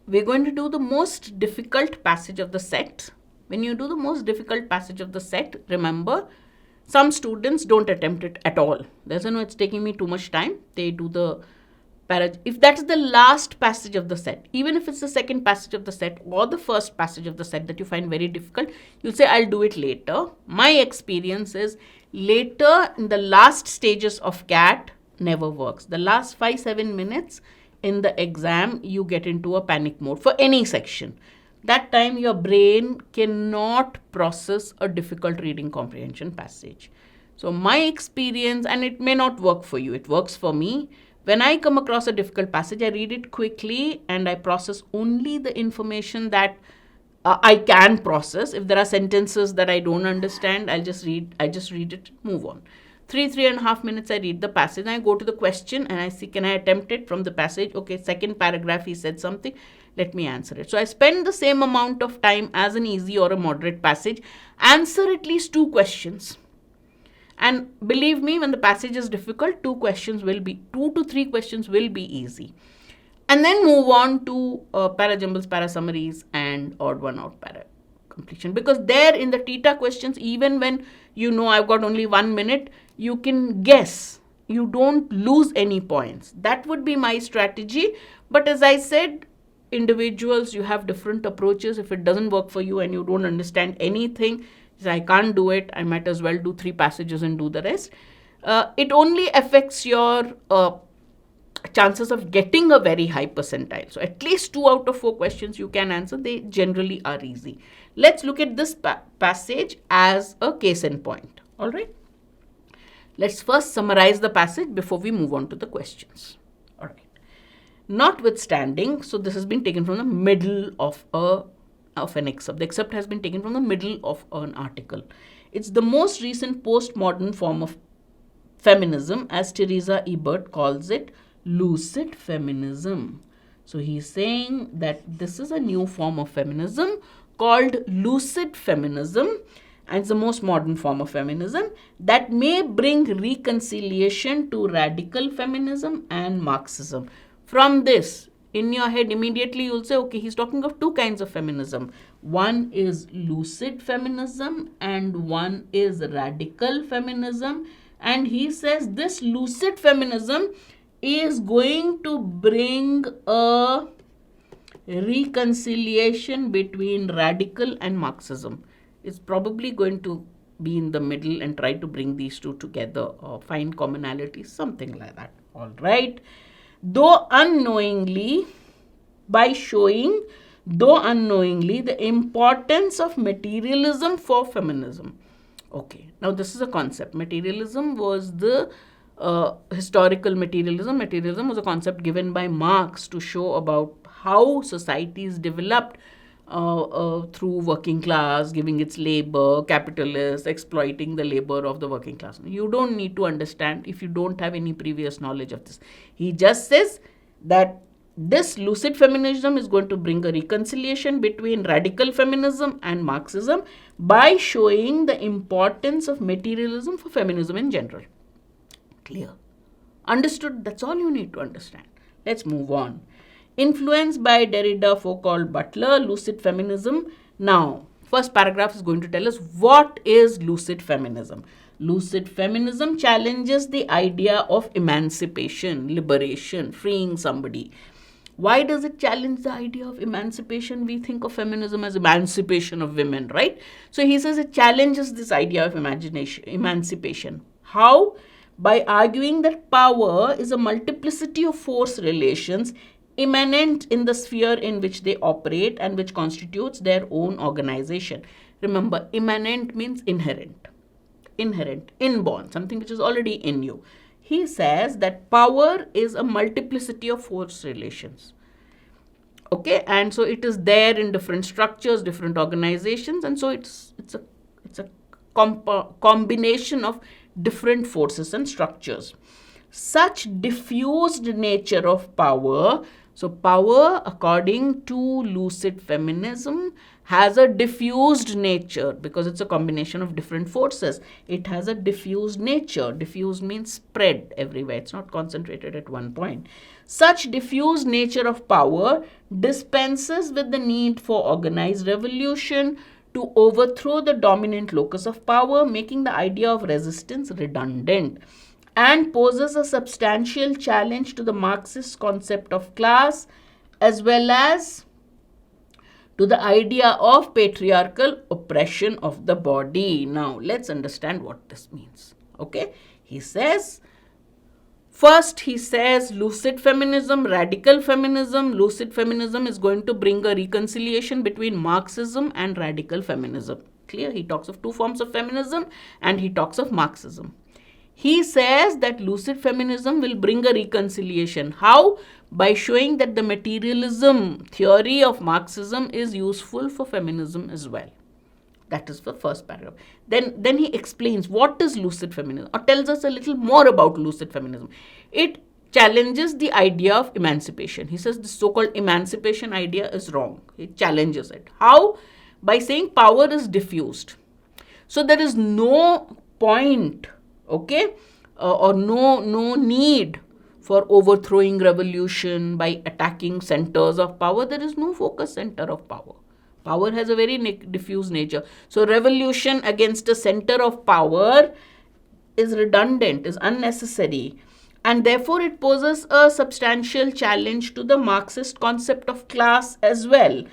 we're going to do the most difficult passage of the set. When you do the most difficult passage of the set, remember, some students don't attempt it at all. They say, no, it's taking me too much time. They do the if that's the last passage of the set, even if it's the second passage of the set or the first passage of the set that you find very difficult, you'll say, I'll do it later. My experience is later in the last stages of CAT never works. The last 5-7 minutes in the exam, you get into a panic mode for any section. That time your brain cannot process a difficult reading comprehension passage. So my experience, and it may not work for you, it works for me. When I come across a difficult passage, I read it quickly and I process only the information that I can process. If there are sentences that I don't understand, I just read it, move on. 3.5 minutes I read the passage and I go to the question and I see, can I attempt it from the passage? Okay, second paragraph he said something, let me answer it. So I spend the same amount of time as an easy or a moderate passage, answer at least 2 questions. And believe me, when the passage is difficult, 2 to 3 questions will be easy. And then move on to para jumbles, para summaries, and odd one out para completion. Because there in the theta questions, even when you know I've got only 1 minute, you can guess. You don't lose any points. That would be my strategy. But as I said, individuals, you have different approaches. If it doesn't work for you and you don't understand anything, I can't do it, I might as well do 3 passages and do the rest. It only affects your chances of getting a very high percentile. So at least 2 out of 4 questions you can answer. They generally are easy. Let's look at this passage as a case in point. All right. Let's first summarize the passage before we move on to the questions. All right. Notwithstanding, so this has been taken from the middle of an excerpt. The excerpt has been taken from the middle of an article. It's the most recent postmodern form of feminism, as Teresa Ebert calls it, lucid feminism. So he's saying that this is a new form of feminism called lucid feminism, and it's the most modern form of feminism that may bring reconciliation to radical feminism and Marxism. From this, in your head, immediately you'll say, okay, he's talking of 2 kinds of feminism. One is lucid feminism and one is radical feminism. And he says this lucid feminism is going to bring a reconciliation between radical and Marxism. It's probably going to be in the middle and try to bring these 2 together or find commonalities, something like that. All right. Though unknowingly, by showing, though unknowingly, the importance of materialism for feminism. Okay, now this is a concept. Materialism was the historical materialism. Materialism was a concept given by Marx to show about how societies developed through working class, giving its labor, capitalists, exploiting the labor of the working class. You don't need to understand if you don't have any previous knowledge of this. He just says that this lucid feminism is going to bring a reconciliation between radical feminism and Marxism by showing the importance of materialism for feminism in general. Clear? Understood? That's all you need to understand. Let's move on. Influenced by Derrida, Foucault, Butler, lucid feminism. Now, first paragraph is going to tell us what is lucid feminism. Lucid feminism challenges the idea of emancipation, liberation, freeing somebody. Why does it challenge the idea of emancipation? We think of feminism as emancipation of women, right? So he says it challenges this idea of emancipation. How? By arguing that power is a multiplicity of force relations immanent in the sphere in which they operate and which constitutes their own organization. Remember, immanent means inherent, inborn, something which is already in you. He says that power is a multiplicity of force relations. Okay, and so it is there in different structures, different organizations, and so it's a combination of different forces and structures. Such diffused nature of power So power, according to lucid feminism, has a diffused nature because it's a combination of different forces. It has a diffused nature. Diffused means spread everywhere. It's not concentrated at one point. Such diffused nature of power dispenses with the need for organized revolution to overthrow the dominant locus of power, making the idea of resistance redundant, and poses a substantial challenge to the Marxist concept of class as well as to the idea of patriarchal oppression of the body. Now, let's understand what this means. Okay, he says, lucid feminism, radical feminism. Lucid feminism is going to bring a reconciliation between Marxism and radical feminism. Clear? He talks of two forms of feminism and he talks of Marxism. He says that lucid feminism will bring a reconciliation. How? By showing that the materialism theory of Marxism is useful for feminism as well. That is the first paragraph. Then he explains what is lucid feminism, or tells us a little more about lucid feminism. It challenges the idea of emancipation. He says the so-called emancipation idea is wrong. He challenges it. How? By saying power is diffused. So there is no point, or no need for overthrowing revolution by attacking centers of power. There is no focus center of power. Power has a very diffuse nature. So revolution against a center of power is redundant, is unnecessary, and therefore it poses a substantial challenge to the Marxist concept of class as well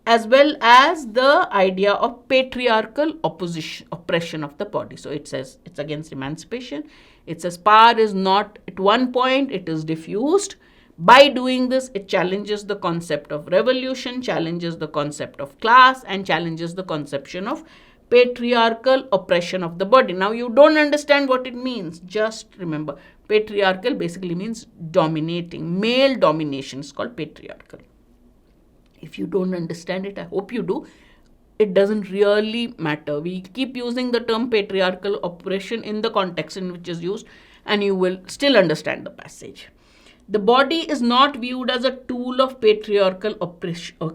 as the idea of patriarchal oppression of the body. So it says it's against emancipation. It says power is not at one point, it is diffused. By doing this, it challenges the concept of revolution, challenges the concept of class, and challenges the conception of patriarchal oppression of the body. Now, you don't understand what it means. Just remember, patriarchal basically means dominating. Male domination is called patriarchal. If you don't understand it, I hope you do. It doesn't really matter. We keep using the term patriarchal oppression in the context in which is used, and you will still understand the passage. The body is not viewed as a tool of patriarchal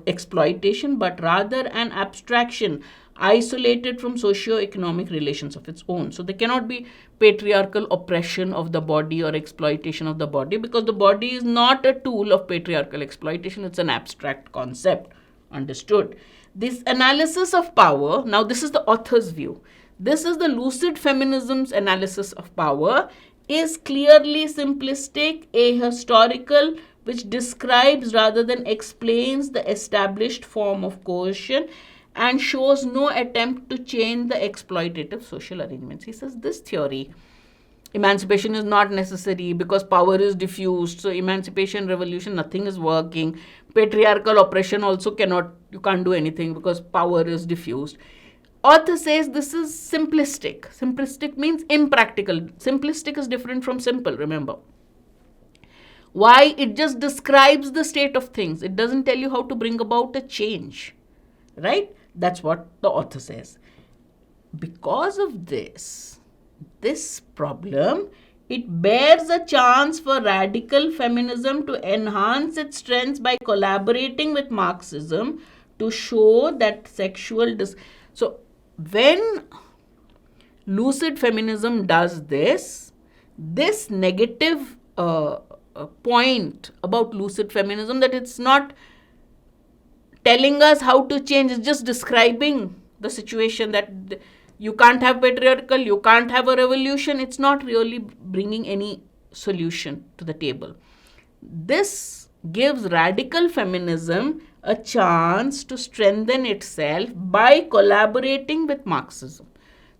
exploitation, but rather an abstraction isolated from socio-economic relations of its own. So there cannot be patriarchal oppression of the body or exploitation of the body, because the body is not a tool of patriarchal exploitation. It's an abstract concept. Understood? This analysis of power, now this is the author's view. This is the lucid feminism's analysis of power, is clearly simplistic, ahistorical, which describes rather than explains the established form of coercion and shows no attempt to change the exploitative social arrangements. He says this theory, emancipation is not necessary because power is diffused. So emancipation, revolution, nothing is working. Patriarchal oppression also you can't do anything because power is diffused. Author says this is simplistic. Simplistic means impractical. Simplistic is different from simple, remember. Why? It just describes the state of things. It doesn't tell you how to bring about a change, right? That's what the author says. Because of this problem, it bears a chance for radical feminism to enhance its strengths by collaborating with Marxism to show that So when lucid feminism does this negative point about lucid feminism, that it's not telling us how to change, it's just describing the situation that you can't have patriarchal, you can't have a revolution. It's not really bringing any solution to the table. This gives radical feminism a chance to strengthen itself by collaborating with Marxism.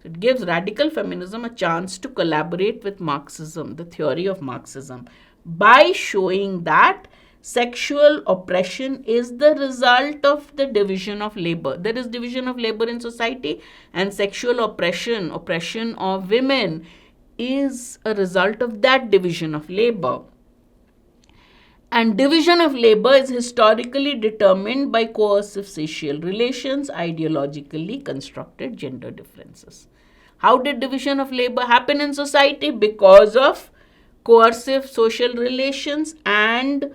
So it gives radical feminism a chance to collaborate with Marxism, the theory of Marxism, by showing that sexual oppression is the result of the division of labor. There is division of labor in society, and sexual oppression of women is a result of that division of labor. And division of labor is historically determined by coercive social relations, ideologically constructed gender differences. How did division of labor happen in society? Because of coercive social relations and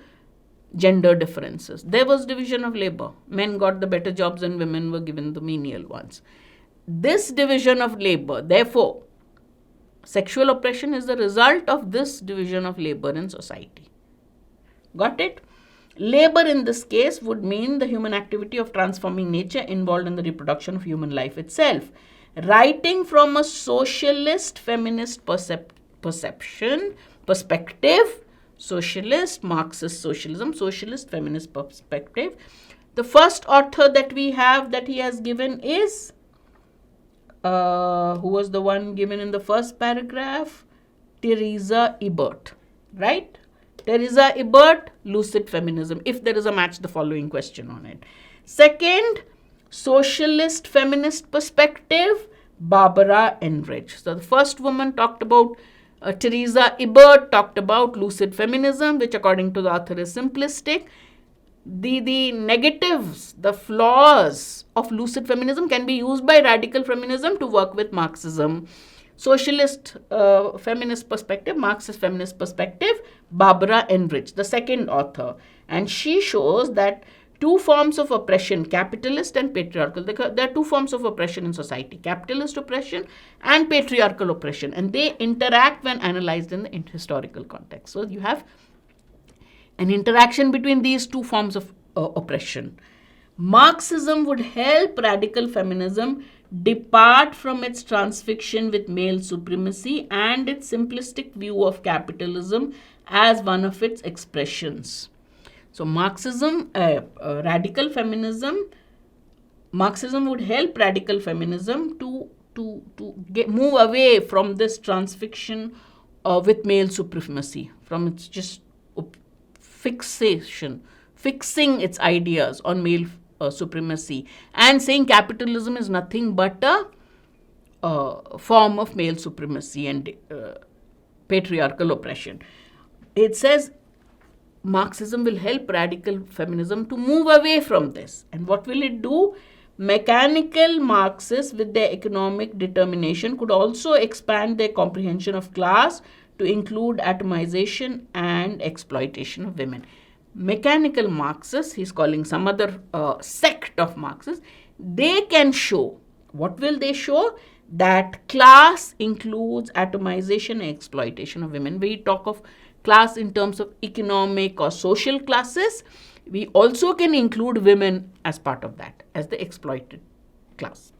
gender differences. There was division of labor. Men got the better jobs and women were given the menial ones. This division of labor, therefore, sexual oppression is the result of this division of labor in society. Got it? Labor in this case would mean the human activity of transforming nature involved in the reproduction of human life itself. Writing from a socialist feminist perspective, socialist, Marxist socialism, socialist feminist perspective, the first author that we have that he has given is, who was the one given in the first paragraph? Teresa Ebert, right? Teresa Ebert, lucid feminism. If there is a match, the following question on it. Second, socialist feminist perspective, Barbara Enrich. So the first woman talked about, Teresa Ebert talked about lucid feminism, which according to the author is simplistic. The negatives, the flaws of lucid feminism can be used by radical feminism to work with Marxism. Socialist feminist perspective, Marxist feminist perspective, Barbara Enrich, the second author. And she shows that two forms of oppression, capitalist and patriarchal. There are two forms of oppression in society, capitalist oppression and patriarchal oppression. And they interact when analyzed in the historical context. So you have an interaction between these two forms of oppression. Marxism would help radical feminism depart from its transfixion with male supremacy and its simplistic view of capitalism as one of its expressions. So Marxism would help radical feminism to move away from this transfixion with male supremacy, from its just fixing its ideas on male supremacy and saying capitalism is nothing but a form of male supremacy and patriarchal oppression. It says Marxism will help radical feminism to move away from this. And what will it do? Mechanical Marxists with their economic determination could also expand their comprehension of class to include atomization and exploitation of women. Mechanical Marxists, he's calling some other sect of Marxists, they can show, what will they show? That class includes atomization and exploitation of women. We talk of class in terms of economic or social classes. We also can include women as part of that, as the exploited class.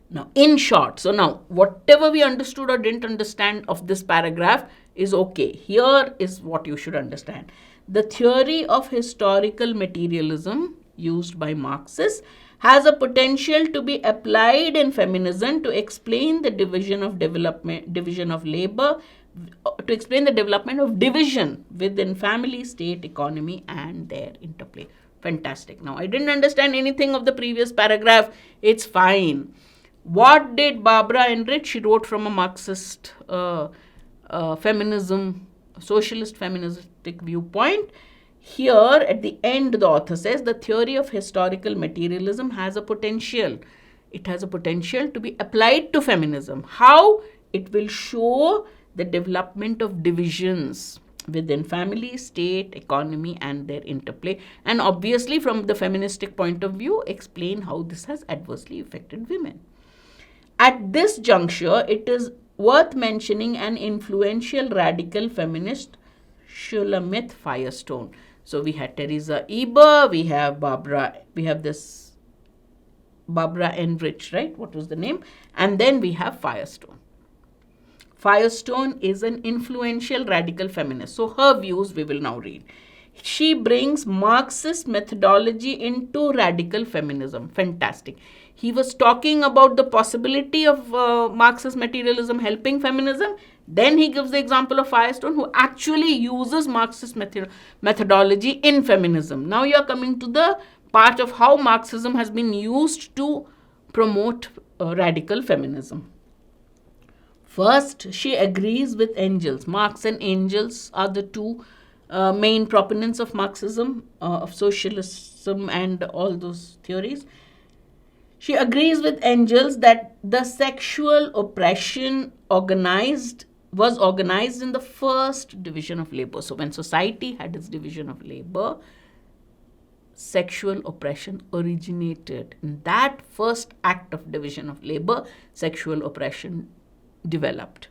Now, in short, so now, whatever we understood or didn't understand of this paragraph is okay. Here is what you should understand. The theory of historical materialism used by Marxists has a potential to be applied in feminism to explain the division of labor, to explain the development of division within family, state, economy, and their interplay. Fantastic. Now, I didn't understand anything of the previous paragraph. It's fine. What did Barbara Enrich? She wrote from a Marxist feminism, socialist feministic viewpoint. Here at the end, the author says the theory of historical materialism has a potential. It has a potential to be applied to feminism. How? It will show the development of divisions within family, state, economy, and their interplay. And obviously, from the feministic point of view, explain how this has adversely affected women. At this juncture, it is worth mentioning an influential radical feminist, Shulamit Firestone. So we had Teresa Ebert, we have Barbara Enrich, right? What was the name? And then we have Firestone. Firestone is an influential radical feminist. So her views we will now read. She brings Marxist methodology into radical feminism. Fantastic. He was talking about the possibility of Marxist materialism helping feminism. Then he gives the example of Firestone, who actually uses Marxist methodology in feminism. Now you are coming to the part of how Marxism has been used to promote radical feminism. First, she agrees with Engels. Marx and Engels are the two main proponents of Marxism, of socialism and all those theories. She agrees with Engels that the sexual oppression organized was organized in the first division of labor. So when society had its division of labor, sexual oppression originated. In that first act of division of labor, sexual oppression developed.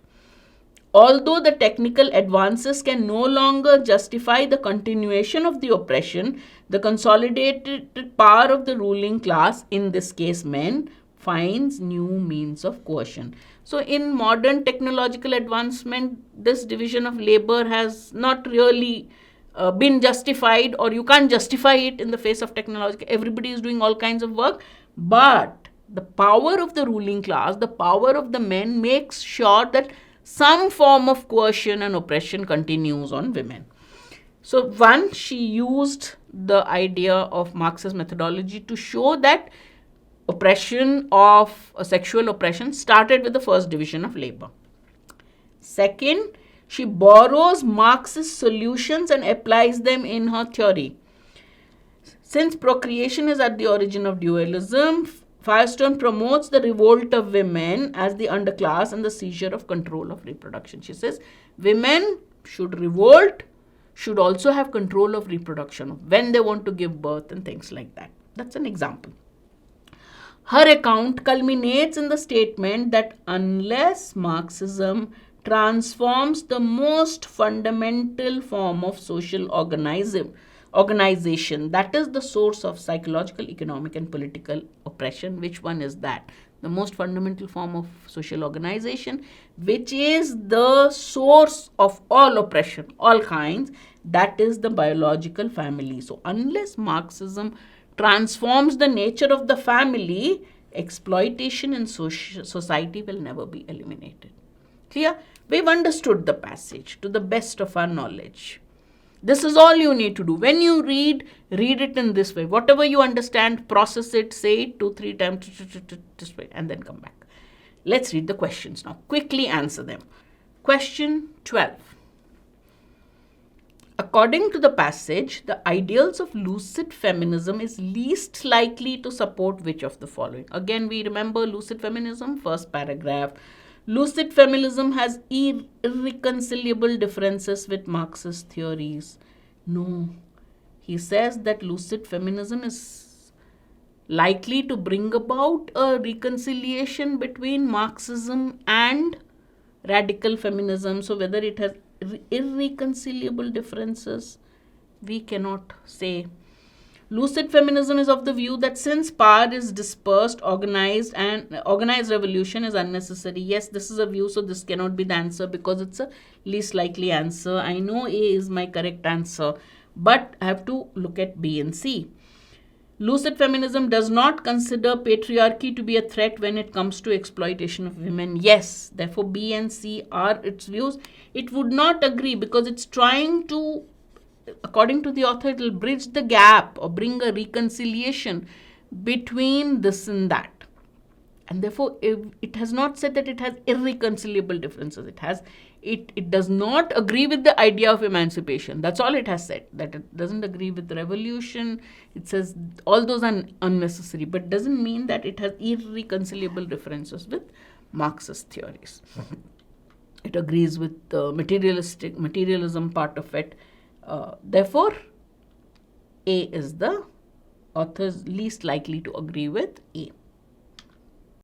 Although the technical advances can no longer justify the continuation of the oppression, the consolidated power of the ruling class, in this case men, finds new means of coercion. So in modern technological advancement, this division of labor has not really been justified, or you can't justify it in the face of technology. Everybody is doing all kinds of work, but the power of the ruling class, the power of the men, makes sure that some form of coercion and oppression continues on women. So one, she used the idea of Marxist methodology to show that oppression of sexual oppression started with the first division of labor. Second, she borrows Marxist solutions and applies them in her theory. Since procreation is at the origin of dualism, Firestone promotes the revolt of women as the underclass and the seizure of control of reproduction. She says women should revolt, should also have control of reproduction when they want to give birth and things like that. That's an example. Her account culminates in the statement that unless Marxism transforms the most fundamental form of social organization, that is the source of psychological, economic and political oppression. Which one is that? The most fundamental form of social organization, which is the source of all oppression, all kinds, that is the biological family. So unless Marxism transforms the nature of the family, exploitation in society will never be eliminated. Clear? We've understood the passage to the best of our knowledge. This is all you need to do. When you read it in this way. Whatever you understand, process it, say it 2-3 times this way, and then come back. Let's read the questions now. Quickly answer them. Question 12. According to the passage, the ideals of lucid feminism is least likely to support which of the following? Again, we remember lucid feminism, first paragraph. Lucid feminism has irreconcilable differences with Marxist theories. No. He says that lucid feminism is likely to bring about a reconciliation between Marxism and radical feminism. So whether it has irreconcilable differences, we cannot say. Lucid feminism is of the view that since power is dispersed, organized revolution is unnecessary. Yes, this is a view, so this cannot be the answer because it's a least likely answer. I know A is my correct answer, but I have to look at B and C. Lucid feminism does not consider patriarchy to be a threat when it comes to exploitation of women. Yes, therefore B and C are its views. It would not agree because it's trying to, according to the author, it will bridge the gap or bring a reconciliation between this and that. And therefore, it has not said that it has irreconcilable differences. It does not agree with the idea of emancipation. That's all it has said. That it doesn't agree with the revolution. It says all those are unnecessary, but doesn't mean that it has irreconcilable differences with Marxist theories. It agrees with the materialism part of it. Therefore, A is the author's least likely to agree with A.